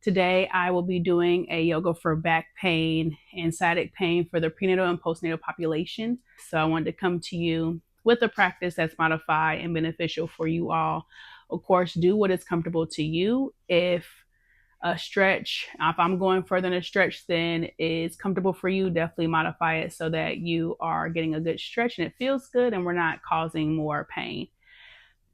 Today, I will be doing a yoga for back pain and sciatic pain for the prenatal and postnatal population. So I wanted to come to you with a practice that's modified and beneficial for you all. Of course, do what is comfortable to you. If I'm going further than a stretch than is comfortable for you, definitely modify it so that you are getting a good stretch and it feels good and we're not causing more pain.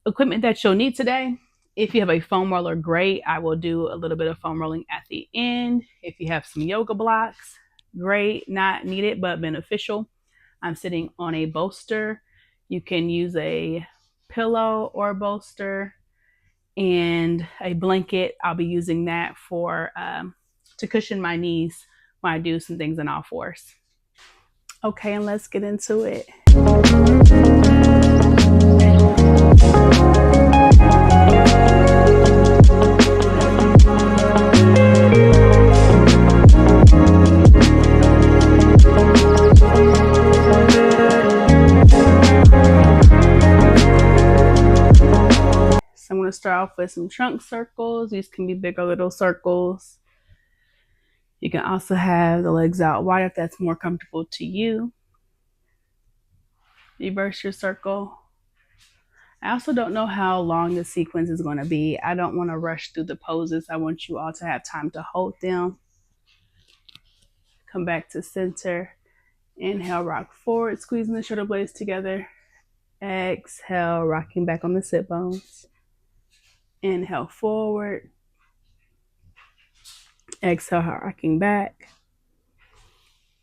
Equipment that you'll need today: if you have a foam roller, great. I will do a little bit of foam rolling at the end. If you have some yoga blocks, great. Not needed, but beneficial. I'm sitting on a bolster. You can use a pillow or a bolster and a blanket. I'll be using that for to cushion my knees when I do some things in all fours. Okay, and let's get into it. So I'm going to start off with some trunk circles. These can be big or little circles. You can also have the legs out wide if that's more comfortable to you. Reverse your circle. I also don't know how long the sequence is going to be. I don't want to rush through the poses. I want you all to have time to hold them. Come back to center. Inhale, rock forward, squeezing the shoulder blades together. Exhale, rocking back on the sit bones. Inhale, forward. Exhale, rocking back.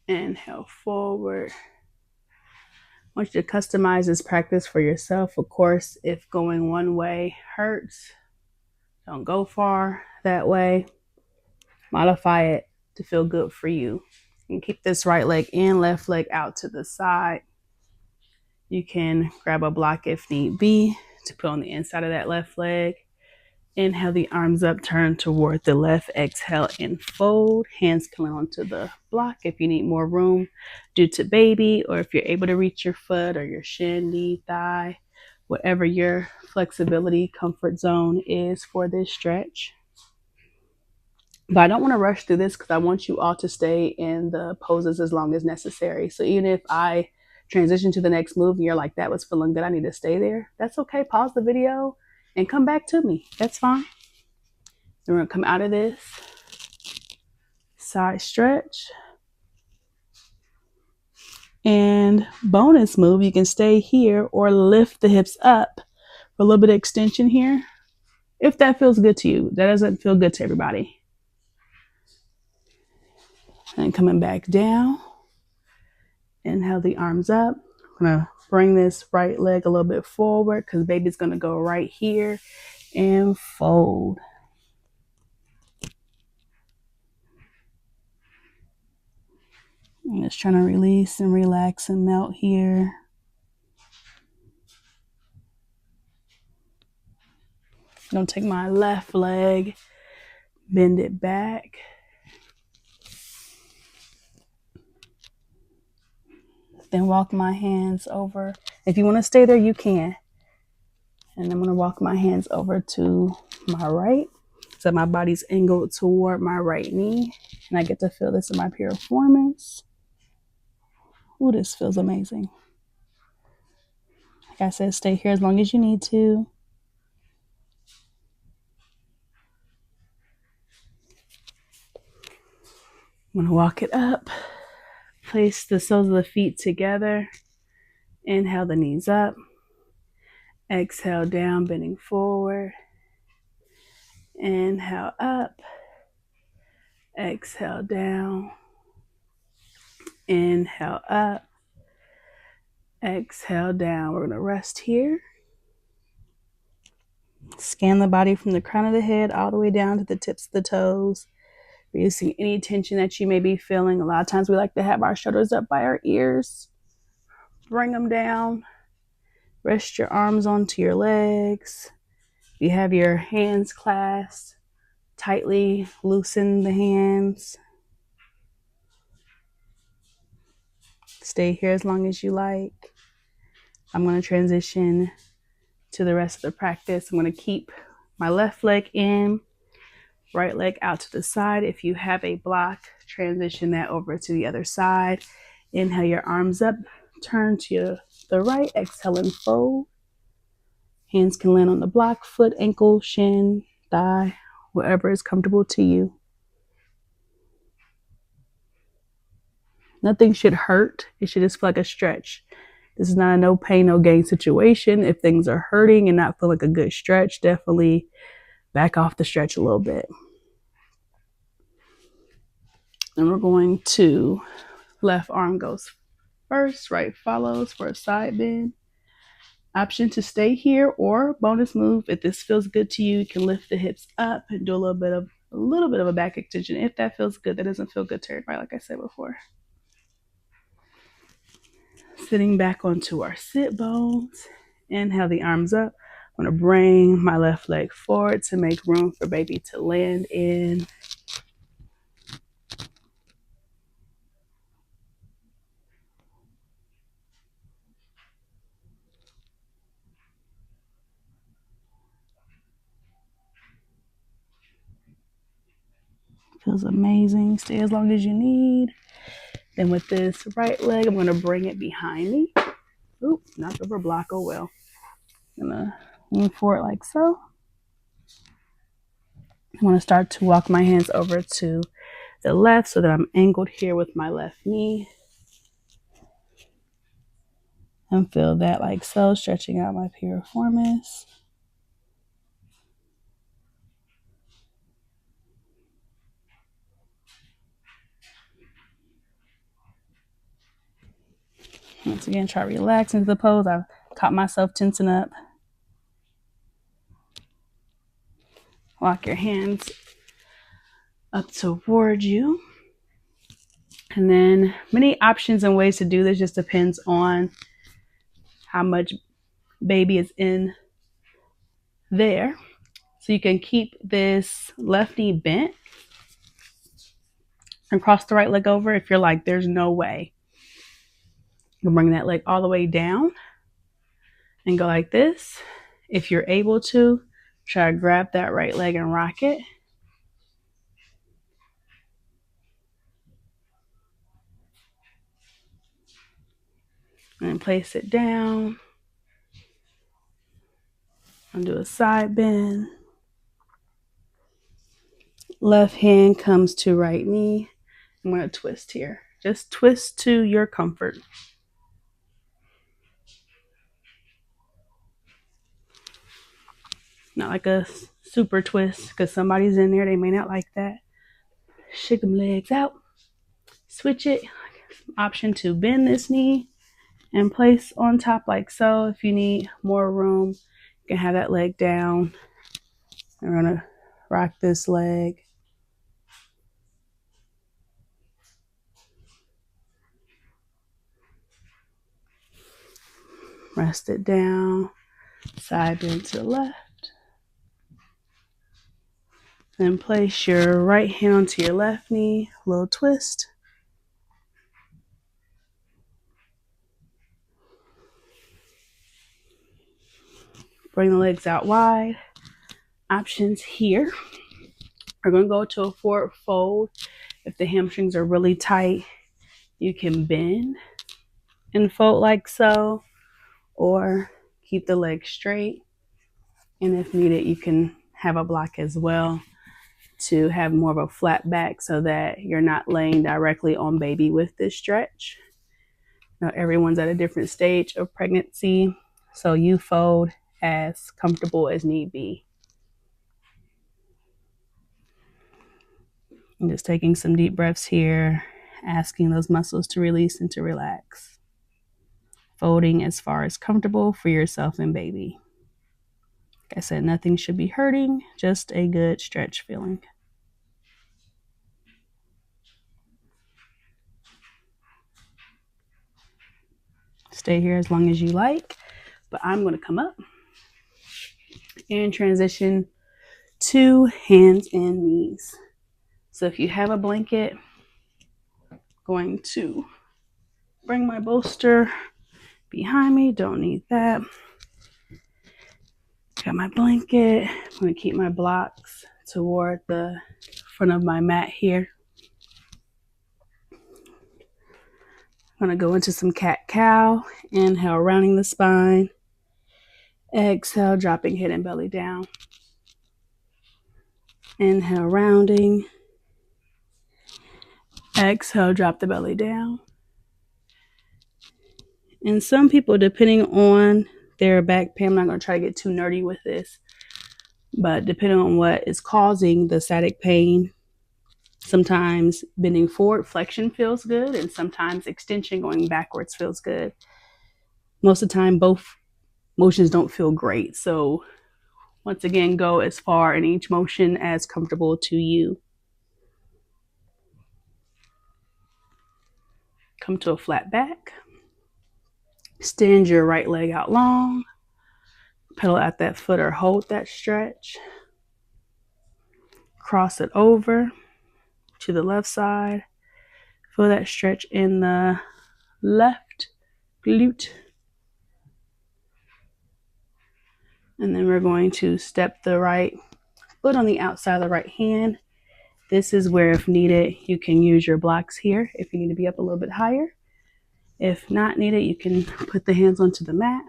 Inhale, forward. I want you to customize this practice for yourself. Of course, if going one way hurts, don't go far that way. Modify it to feel good for you. And keep this right leg and left leg out to the side. You can grab a block if need be to put on the inside of that left leg. Inhale the arms up, turn toward the left. Exhale and fold. Hands coming onto the block if you need more room due to baby, or if you're able to reach your foot or your shin, knee, thigh, whatever your flexibility comfort zone is for this stretch. But I don't want to rush through this because I want you all to stay in the poses as long as necessary. So even if I transition to the next move and you're like, that was feeling good, I need to stay there, that's okay. Pause the video and come back to me. That's fine. Then we're going to come out of this. Side stretch. And bonus move, you can stay here or lift the hips up for a little bit of extension here, if that feels good to you. That doesn't feel good to everybody. And coming back down. Inhale the arms up. I'm going to bring this right leg a little bit forward because baby's going to go right here and fold. I'm just trying to release and relax and melt here. I'm going to take my left leg, bend it back. Then walk my hands over. If you want to stay there, you can. And I'm going to walk my hands over to my right. So my body's angled toward my right knee. And I get to feel this in my piriformis. Ooh, this feels amazing. Like I said, stay here as long as you need to. I'm going to walk it up. Place the soles of the feet together. Inhale the knees up. Exhale down, bending forward. Inhale up. Exhale down. Inhale up. Exhale down. We're going to rest here. Scan the body from the crown of the head all the way down to the tips of the toes. Releasing any tension that you may be feeling. A lot of times we like to have our shoulders up by our ears. Bring them down. Rest your arms onto your legs. You have your hands clasped. Tightly loosen the hands. Stay here as long as you like. I'm going to transition to the rest of the practice. I'm going to keep my left leg in, Right leg out to the side. If you have a block, transition that over to the other side. Inhale your arms up, turn to the right, exhale and fold. Hands can land on the block, foot, ankle, shin, thigh, whatever is comfortable to you. Nothing should hurt. It should just feel like a stretch. This is not a no pain, no gain situation. If things are hurting and not feel like a good stretch, definitely back off the stretch a little bit. And we're going to left arm goes first, right follows for a side bend. Option to stay here, or bonus move, if this feels good to you, you can lift the hips up and do a little bit of a back extension if that feels good. That doesn't feel good to everybody, like I said before. Sitting back onto our sit bones. Inhale the arms up. I'm going to bring my left leg forward to make room for baby to land in. Feels amazing. Stay as long as you need. Then with this right leg, I'm going to bring it behind me. Oop, knocked over a block. Oh well. I'm going to lean forward like so. I want to start to walk my hands over to the left so that I'm angled here with my left knee. And feel that like so, stretching out my piriformis. Once again, try to relax into the pose. I've caught myself tensing up. Walk your hands up toward you. And then many options and ways to do this, just depends on how much baby is in there. So you can keep this left knee bent and cross the right leg over. If you're like, there's no way, you can bring that leg all the way down and go like this. If you're able to, try to grab that right leg and rock it. And place it down. I'll do a side bend. Left hand comes to right knee. I'm going to twist here. Just twist to your comfort. Not like a super twist, because somebody's in there. They may not like that. Shake them legs out. Switch it. Option to bend this knee and place on top like so. If you need more room, you can have that leg down. We're going to rock this leg. Rest it down. Side bend to the left. Then place your right hand onto your left knee. A little twist. Bring the legs out wide. Options here. We're going to go to a forward fold. If the hamstrings are really tight, you can bend and fold like so, or keep the legs straight. And if needed, you can have a block as well to have more of a flat back so that you're not laying directly on baby with this stretch. Now, everyone's at a different stage of pregnancy, so you fold as comfortable as need be. I'm just taking some deep breaths here, asking those muscles to release and to relax. Folding as far as comfortable for yourself and baby. Like I said, nothing should be hurting, just a good stretch feeling. Stay here as long as you like, but I'm going to come up and transition to hands and knees. So if you have a blanket, I'm going to bring my bolster behind me. Don't need that. Got my blanket. I'm going to keep my blocks toward the front of my mat here. I'm going to go into some cat-cow. Inhale, rounding the spine. Exhale, dropping head and belly down. Inhale, rounding. Exhale, drop the belly down. And some people, depending on their back pain, I'm not going to try to get too nerdy with this, but depending on what is causing the sciatic pain, sometimes bending forward, flexion feels good, and sometimes extension, going backwards, feels good. Most of the time, both motions don't feel great. So once again, go as far in each motion as comfortable to you. Come to a flat back. Extend your right leg out long. Pedal at that foot or hold that stretch. Cross it over to the left side. Feel that stretch in the left glute. And then we're going to step the right foot on the outside of the right hand. This is where, if needed, you can use your blocks here if you need to be up a little bit higher. If not needed, you can put the hands onto the mat.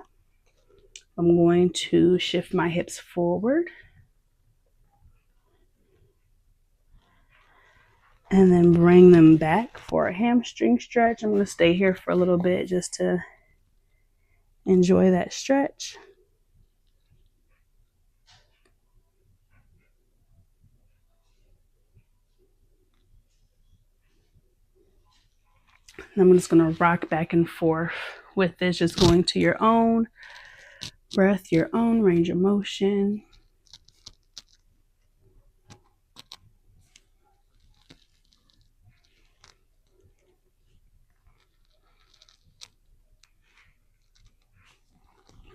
I'm going to shift my hips forward. And then bring them back for a hamstring stretch. I'm going to stay here for a little bit just to enjoy that stretch. And I'm just going to rock back and forth with this, just going to your own breath, your own range of motion.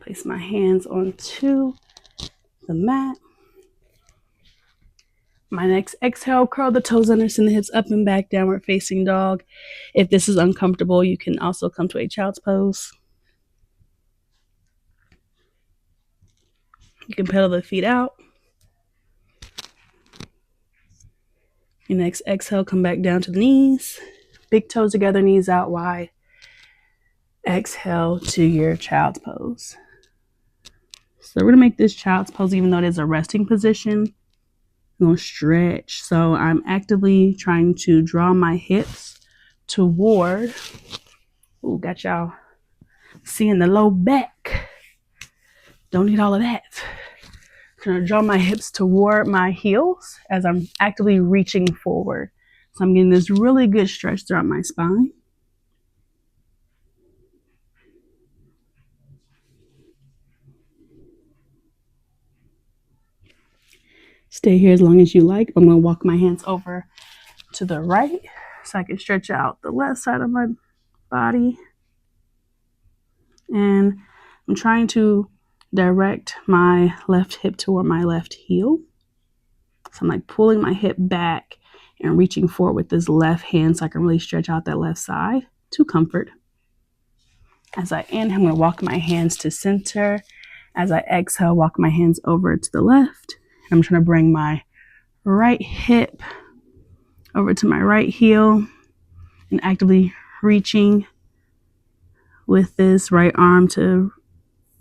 Place my hands onto the mat. My next exhale, curl the toes under, send the hips up and back, downward facing dog. If this is uncomfortable, you can also come to a child's pose. You can pedal the feet out. Your next exhale, come back down to the knees. Big toes together, knees out wide. Exhale to your child's pose. So we're going to make this child's pose, even though it is a resting position. I'm going to stretch. So I'm actively trying to draw my hips toward, got y'all seeing the low back. Don't need all of that. I'm going to draw my hips toward my heels as I'm actively reaching forward. So I'm getting this really good stretch throughout my spine. Stay here as long as you like. I'm going to walk my hands over to the right so I can stretch out the left side of my body. And I'm trying to direct my left hip toward my left heel. So I'm like pulling my hip back and reaching forward with this left hand so I can really stretch out that left side to comfort. As I inhale, I'm going to walk my hands to center. As I exhale, walk my hands over to the left. I'm trying to bring my right hip over to my right heel and actively reaching with this right arm to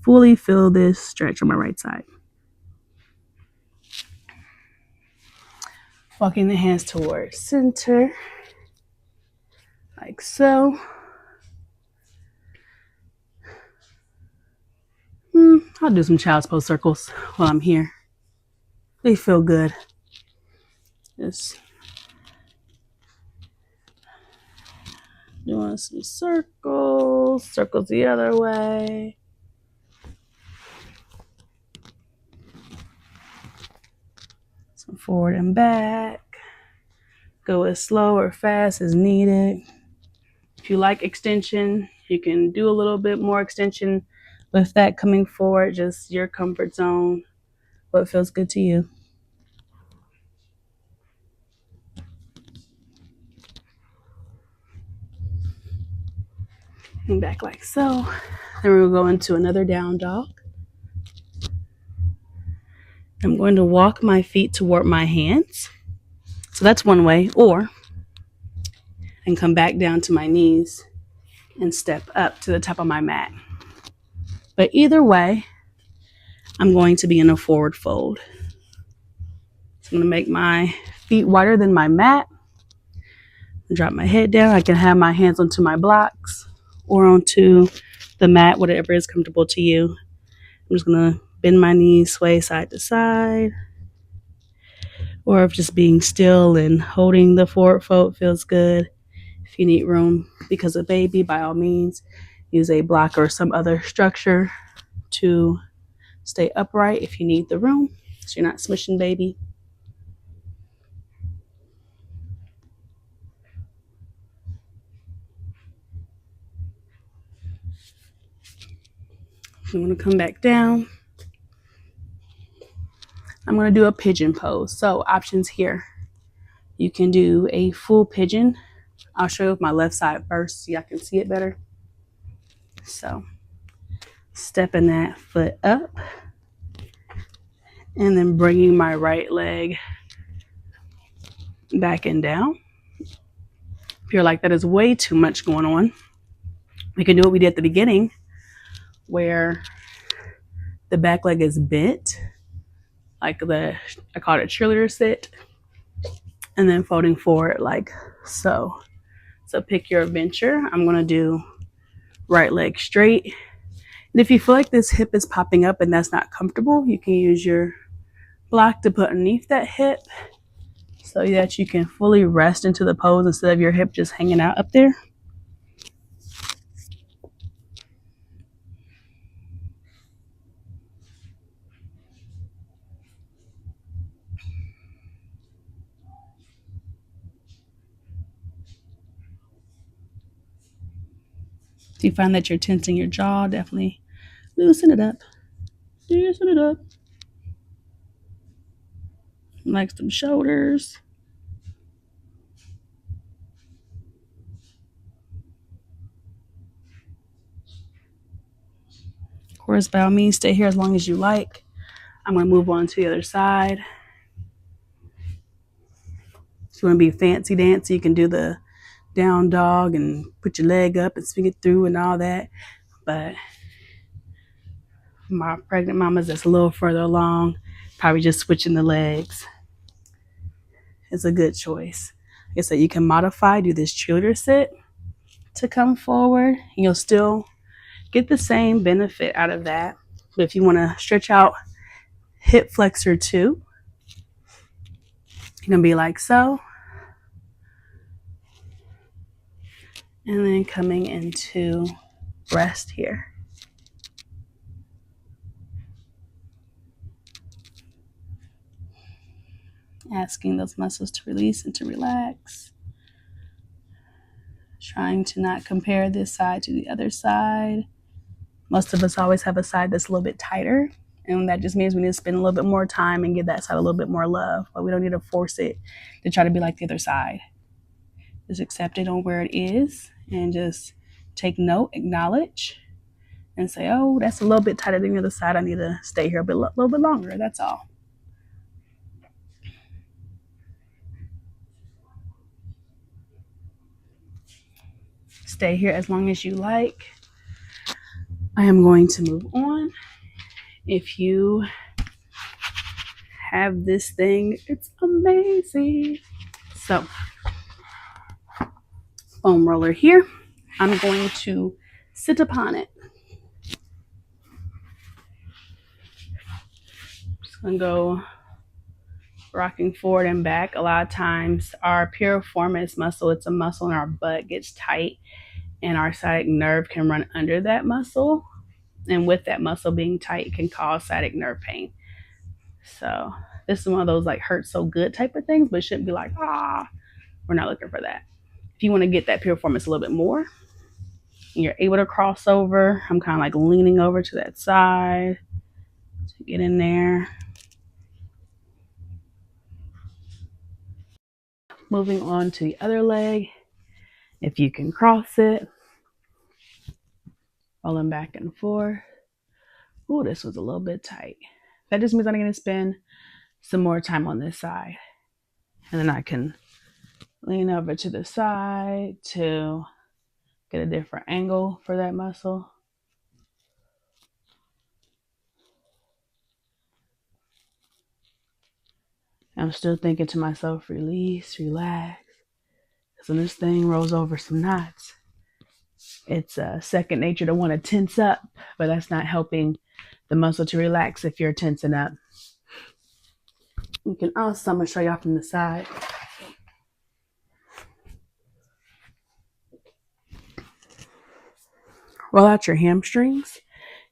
fully feel this stretch on my right side. Walking the hands towards center, like so. I'll do some child's pose circles while I'm here. They feel good. Just doing some circles the other way. Some forward and back. Go as slow or fast as needed. If you like extension, you can do a little bit more extension with that coming forward, just your comfort zone, what feels good to you. And back like so. Then we'll go into another down dog. I'm I'm going to walk my feet toward my hands. So that's one way, or and come back down to my knees and step up to the top of my mat. But either way, I'm going to be in a forward fold. So I'm going to make my feet wider than my mat. Drop my head down. I can have my hands onto my blocks or onto the mat, whatever is comfortable to you. I'm just going to bend my knees, sway side to side. Or if just being still and holding the forward fold feels good. If you need room because of baby, by all means, use a block or some other structure to stay upright if you need the room so you're not smushing baby. I'm going to come back down. I'm going to do a pigeon pose. So options here. You can do a full pigeon. I'll show you with my left side first so y'all can see it better. So stepping that foot up and then bringing my right leg back and down. If you're like, that is way too much going on, we can do what we did at the beginning where the back leg is bent, like I call it a cheerleader sit, and then folding forward like so. So pick your adventure. I'm going to do right leg straight. And if you feel like this hip is popping up and that's not comfortable, you can use your block to put underneath that hip so that you can fully rest into the pose instead of your hip just hanging out up there. If you find that you're tensing your jaw, definitely loosen it up. Loosen it up. Like some shoulders. Of course, by all means, stay here as long as you like. I'm going to move on to the other side. If you want to be fancy dancy, you can do the down dog and put your leg up and swing it through and all that. But my pregnant mamas that's a little further along, probably just switching the legs is a good choice. Like I said, you can modify, do this cheerleader sit to come forward. And you'll still get the same benefit out of that. But if you want to stretch out hip flexor too, you're going to be like so. And then coming into rest here. Asking those muscles to release and to relax. Trying to not compare this side to the other side. Most of us always have a side that's a little bit tighter. And that just means we need to spend a little bit more time and give that side a little bit more love. But we don't need to force it to try to be like the other side. Just accept it on where it is and just take note, acknowledge, and say, oh, that's a little bit tighter than the other side. I need to stay here a little bit longer. That's all. Stay here as long as you like. I am going to move on. If you have this thing, it's amazing. So, foam roller here. I'm going to sit upon it. Just gonna go rocking forward and back. A lot of times our piriformis muscle, it's a muscle in our butt, gets tight and our sciatic nerve can run under that muscle. And with that muscle being tight, it can cause sciatic nerve pain. So this is one of those like hurt so good type of things, but it shouldn't be like, we're not looking for that. If you want to get that piriformis a little bit more, and you're able to cross over, I'm kind of like leaning over to that side to get in there. Moving on to the other leg. If you can cross it, rolling back and forth. Ooh, this was a little bit tight. That just means I'm going to spend some more time on this side. And then I can lean over to the side to get a different angle for that muscle. I'm still thinking to myself, release, relax. Because when this thing rolls over some knots, it's second nature to want to tense up, but that's not helping the muscle to relax if you're tensing up. You can also, I'm going to show y'all from the side. Roll out your hamstrings.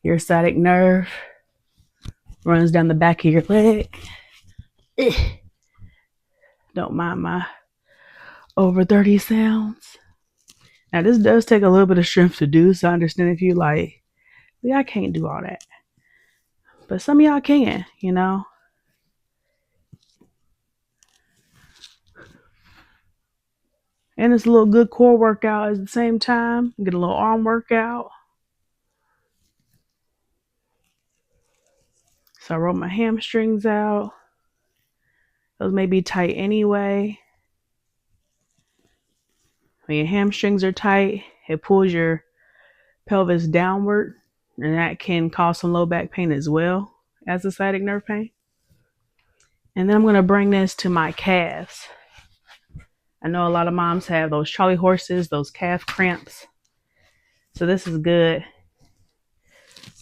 Your sciatic nerve runs down the back of your leg. Don't mind my over 30 sounds. Now, this does take a little bit of strength to do, so I understand if you like, I can't do all that. But some of y'all can, you know. And it's a little good core workout at the same time. Get a little arm workout. So I roll my hamstrings out. Those may be tight anyway. When your hamstrings are tight, it pulls your pelvis downward, and that can cause some low back pain as well as the sciatic nerve pain. And then I'm going to bring this to my calves. I know a lot of moms have those Charlie horses, those calf cramps. So this is good.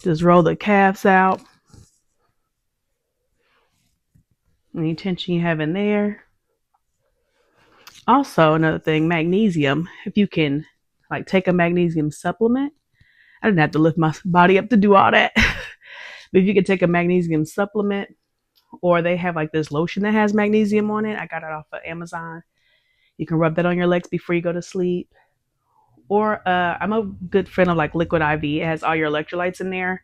Just roll the calves out. Any tension you have in there. Also, another thing, magnesium. If you can like take a magnesium supplement. I didn't have to lift my body up to do all that. But if you could take a magnesium supplement, or they have like this lotion that has magnesium on it. I got it off of Amazon. You can rub that on your legs before you go to sleep. Or I'm a good friend of like Liquid IV. It has all your electrolytes in there.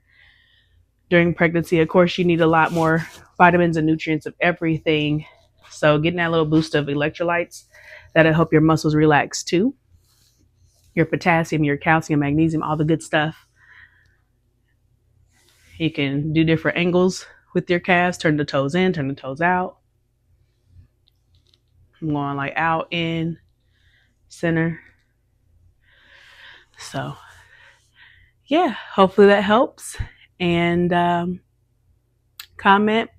During pregnancy, of course, you need a lot more vitamins and nutrients of everything. So getting that little boost of electrolytes, that'll help your muscles relax too. Your potassium, your calcium, magnesium, all the good stuff. You can do different angles with your calves. Turn the toes in, turn the toes out. I'm going like out, in, center. So yeah, hopefully that helps. And comment,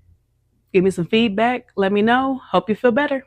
give me some feedback. Let me know. Hope you feel better.